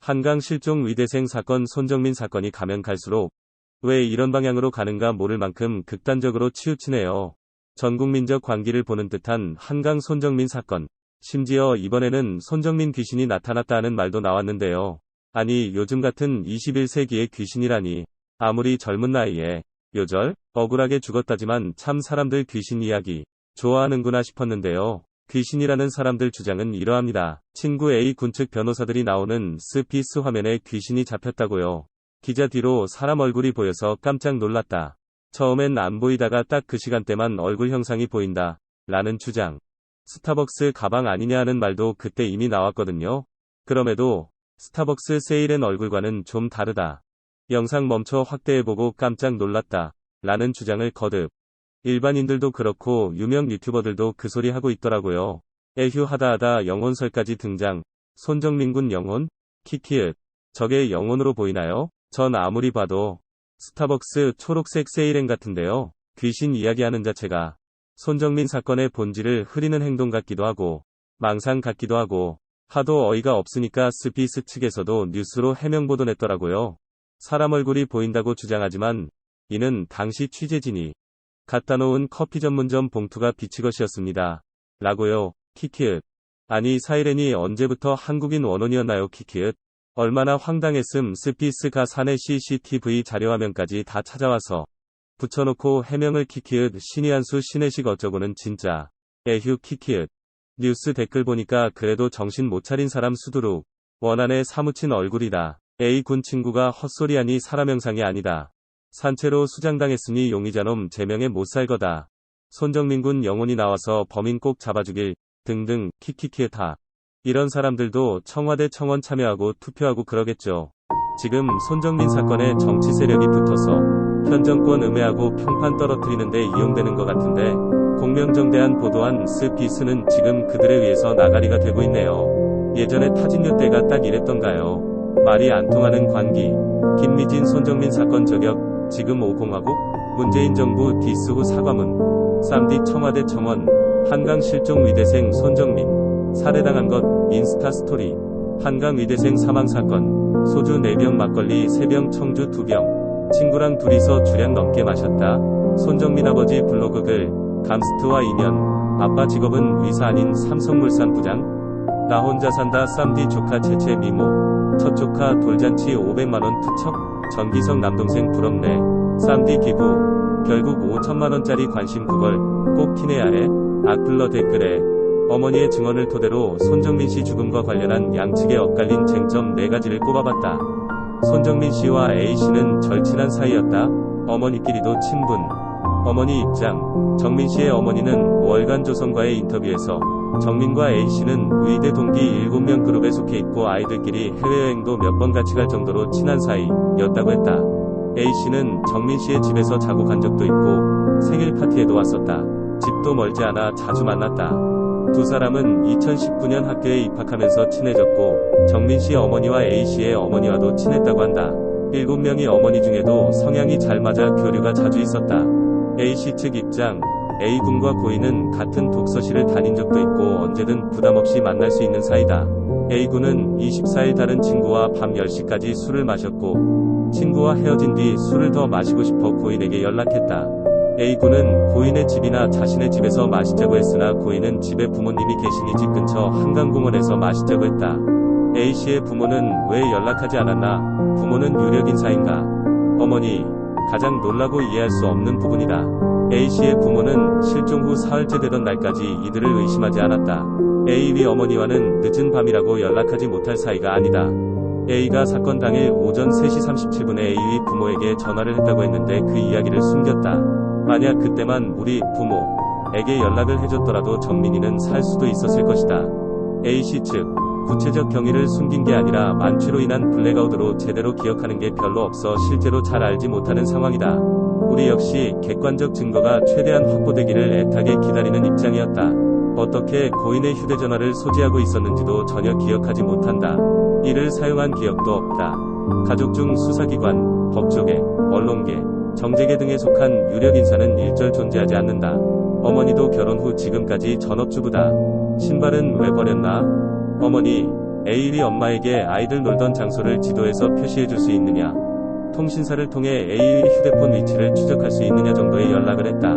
한강 실종 의대생 사건 손정민 사건이 가면 갈수록 왜 이런 방향으로 가는가 모를 만큼 극단적으로 치우치네요. 전국민적 관기를 보는 듯한 한강 손정민 사건. 심지어 이번에는 손정민 귀신이 나타났다 하는 말도 나왔는데요. 아니 요즘 같은 21세기의 귀신이라니. 아무리 젊은 나이에 요절 억울하게 죽었다지만 참 사람들 귀신 이야기 좋아하는구나 싶었는데요. 귀신이라는 사람들 주장은 이러합니다. 친구 A 군 측 변호사들이 나오는 스피스 화면에 귀신이 잡혔다고요. 기자 뒤로 사람 얼굴이 보여서 깜짝 놀랐다. 처음엔 안 보이다가 딱 그 시간대만 얼굴 형상이 보인다. 라는 주장. 스타벅스 가방 아니냐 하는 말도 그때 이미 나왔거든요. 그럼에도 스타벅스 세일엔 얼굴과는 좀 다르다. 영상 멈춰 확대해보고 깜짝 놀랐다. 라는 주장을 거듭. 일반인들도 그렇고 유명 유튜버들도 그 소리 하고 있더라고요. 에휴 하다하다 영혼설까지 등장. 손정민 군 영혼? 키키읒. 저게 영혼으로 보이나요? 전 아무리 봐도 스타벅스 초록색 세일엔 같은데요. 귀신 이야기하는 자체가 손정민 사건의 본질을 흐리는 행동 같기도 하고 망상 같기도 하고 하도 어이가 없으니까 스피스 측에서도 뉴스로 해명보도 냈더라고요. 사람 얼굴이 보인다고 주장하지만 이는 당시 취재진이 갖다 놓은 커피 전문점 봉투가 비치 것이었습니다. 라고요. 키키읒. 아니 사이렌이 언제부터 한국인 원혼이었나요 키키읒. 얼마나 황당했음. 스피스가 사내 CCTV 자료화면까지 다 찾아와서 붙여놓고 해명을 키키읒. 신의 한수 신의식 어쩌고는 진짜. 에휴 키키읒. 뉴스 댓글 보니까 그래도 정신 못 차린 사람 수두룩. 원한에 사무친 얼굴이다. A군 친구가 헛소리하니 사람 형상이 아니다. 산채로 수장당했으니 용의자놈 제명에 못 살 거다. 손정민 군 영혼이 나와서 범인 꼭 잡아주길 등등 키키키에타. 이런 사람들도 청와대 청원 참여하고 투표하고 그러겠죠. 지금 손정민 사건에 정치 세력이 붙어서 현 정권 음해하고 평판 떨어뜨리는데 이용되는 것 같은데 공명정대한 보도한 스피스는 지금 그들에 의해서 나가리가 되고 있네요. 예전에 타진요 때가 딱 이랬던가요. 말이 안 통하는 관기. 김미진 손정민 사건 저격. 지금 오공화국? 문재인 정부 디스 후 사과문. 쌈디 청와대 청원. 한강 실종 의대생 손정민. 살해당한 것. 인스타 스토리. 한강 의대생 사망사건. 소주 4병 막걸리 3병 청주 2병. 친구랑 둘이서 주량 넘게 마셨다. 손정민 아버지 블로그 글. 감스트와 인연. 아빠 직업은 의사 아닌 삼성물산 부장? 나 혼자 산다. 쌈디 조카 채채 미모. 첫 조카 돌잔치 500만원 투척? 전기석 남동생 부럽네. 쌈디 기부. 결국 5천만원짜리 관심 그걸 꼭 티내야 해? 악플러 댓글에 어머니의 증언을 토대로 손정민 씨 죽음과 관련한 양측의 엇갈린 쟁점 4가지를 꼽아봤다. 손정민 씨와 A 씨는 절친한 사이였다. 어머니끼리도 친분. 어머니 입장. 정민 씨의 어머니는 월간 조선과의 인터뷰에서 정민과 A 씨는 의대 동기 7명 그룹에 속해 있고 아이들끼리 해외여행도 몇 번 같이 갈 정도로 친한 사이였다고 했다. A 씨는 정민 씨의 집에서 자고 간 적도 있고 생일 파티에도 왔었다. 집도 멀지 않아 자주 만났다. 두 사람은 2019년 학교에 입학하면서 친해졌고 정민 씨 어머니와 A 씨의 어머니와도 친했다고 한다. 7명이 어머니 중에도 성향이 잘 맞아 교류가 자주 있었다. A 씨 측 입장. A군과 고인은 같은 독서실을 다닌 적도 있고 언제든 부담없이 만날 수 있는 사이다. A군은 24일 다른 친구와 밤 10시까지 술을 마셨고 친구와 헤어진 뒤 술을 더 마시고 싶어 고인에게 연락했다. A군은 고인의 집이나 자신의 집에서 마시자고 했으나 고인은 집에 부모님이 계시니 집 근처 한강공원에서 마시자고 했다. A씨의 부모는 왜 연락하지 않았나? 부모는 유력 인사인가? 어머니. 가장 놀라고 이해할 수 없는 부분이다. A씨의 부모는 실종 후 사흘째 되던 날까지 이들을 의심하지 않았다. A의 어머니와는 늦은 밤이라고 연락하지 못할 사이가 아니다. A가 사건 당일 오전 3시 37분에 A의 부모에게 전화를 했다고 했는데 그 이야기를 숨겼다. 만약 그때만 우리 부모에게 연락을 해줬더라도 정민이는 살 수도 있었을 것이다. A씨 측. 구체적 경위를 숨긴 게 아니라 만취로 인한 블랙아웃으로 제대로 기억하는 게 별로 없어 실제로 잘 알지 못하는 상황이다. 우리 역시 객관적 증거가 최대한 확보되기를 애타게 기다리는 입장이었다. 어떻게 고인의 휴대전화를 소지하고 있었는지도 전혀 기억하지 못한다. 이를 사용한 기억도 없다. 가족 중 수사기관, 법조계, 언론계, 정재계 등에 속한 유력 인사는 일절 존재하지 않는다. 어머니도 결혼 후 지금까지 전업주부다. 신발은 왜 버렸나? 어머니, A일이 엄마에게 아이들 놀던 장소를 지도에서 표시해줄 수 있느냐, 통신사를 통해 A일이 휴대폰 위치를 추적할 수 있느냐 정도의 연락을 했다.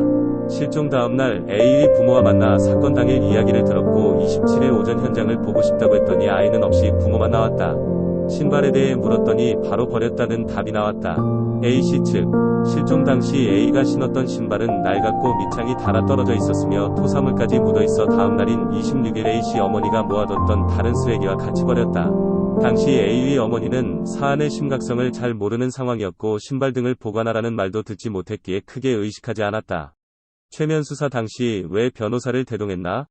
실종 다음날 A일이 부모와 만나 사건 당일 이야기를 들었고 27일 오전 현장을 보고 싶다고 했더니 아이는 없이 부모만 나왔다. 신발에 대해 물었더니 바로 버렸다는 답이 나왔다. A씨 측, 실종 당시 A가 신었던 신발은 낡았고 밑창이 닳아 떨어져 있었으며 토사물까지 묻어있어 다음날인 26일 A씨 어머니가 모아뒀던 다른 쓰레기와 같이 버렸다. 당시 A의 어머니는 사안의 심각성을 잘 모르는 상황이었고 신발 등을 보관하라는 말도 듣지 못했기에 크게 의식하지 않았다. 최면 수사 당시 왜 변호사를 대동했나?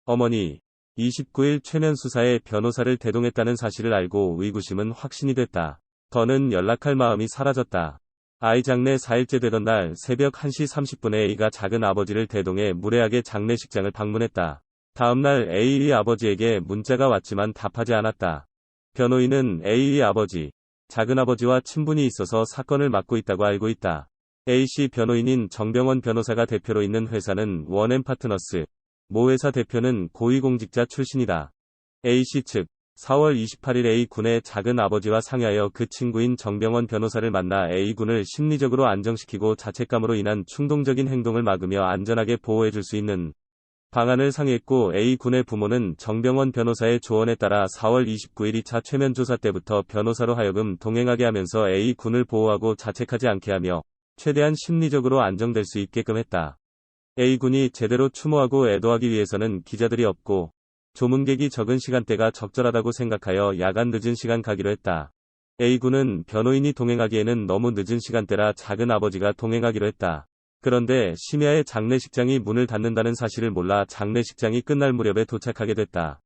어머니, 29일 최면 수사에 변호사를 대동했다는 사실을 알고 의구심은 확신이 됐다. 더는 연락할 마음이 사라졌다. 아이 장례 4일째 되던 날 새벽 1시 30분에 A가 작은 아버지를 대동해 무례하게 장례식장을 방문했다. 다음날 A의 아버지에게 문자가 왔지만 답하지 않았다. 변호인은 A의 아버지, 작은아버지와 친분이 있어서 사건을 맡고 있다고 알고 있다. A씨 변호인인 정병원 변호사가 대표로 있는 회사는 원앤파트너스, 모 회사 대표는 고위공직자 출신이다. A씨 측, 4월 28일 A군의 작은아버지와 상의하여 그 친구인 정병원 변호사를 만나 A군을 심리적으로 안정시키고 자책감으로 인한 충동적인 행동을 막으며 안전하게 보호해줄 수 있는 방안을 상의했고 A군의 부모는 정병원 변호사의 조언에 따라 4월 29일 2차 최면 조사 때부터 변호사로 하여금 동행하게 하면서 A군을 보호하고 자책하지 않게 하며 최대한 심리적으로 안정될 수 있게끔 했다. A군이 제대로 추모하고 애도하기 위해서는 기자들이 없고 조문객이 적은 시간대가 적절하다고 생각하여 야간 늦은 시간 가기로 했다. A군은 변호인이 동행하기에는 너무 늦은 시간대라 작은아버지가 동행하기로 했다. 그런데 심야에 장례식장이 문을 닫는다는 사실을 몰라 장례식장이 끝날 무렵에 도착하게 됐다.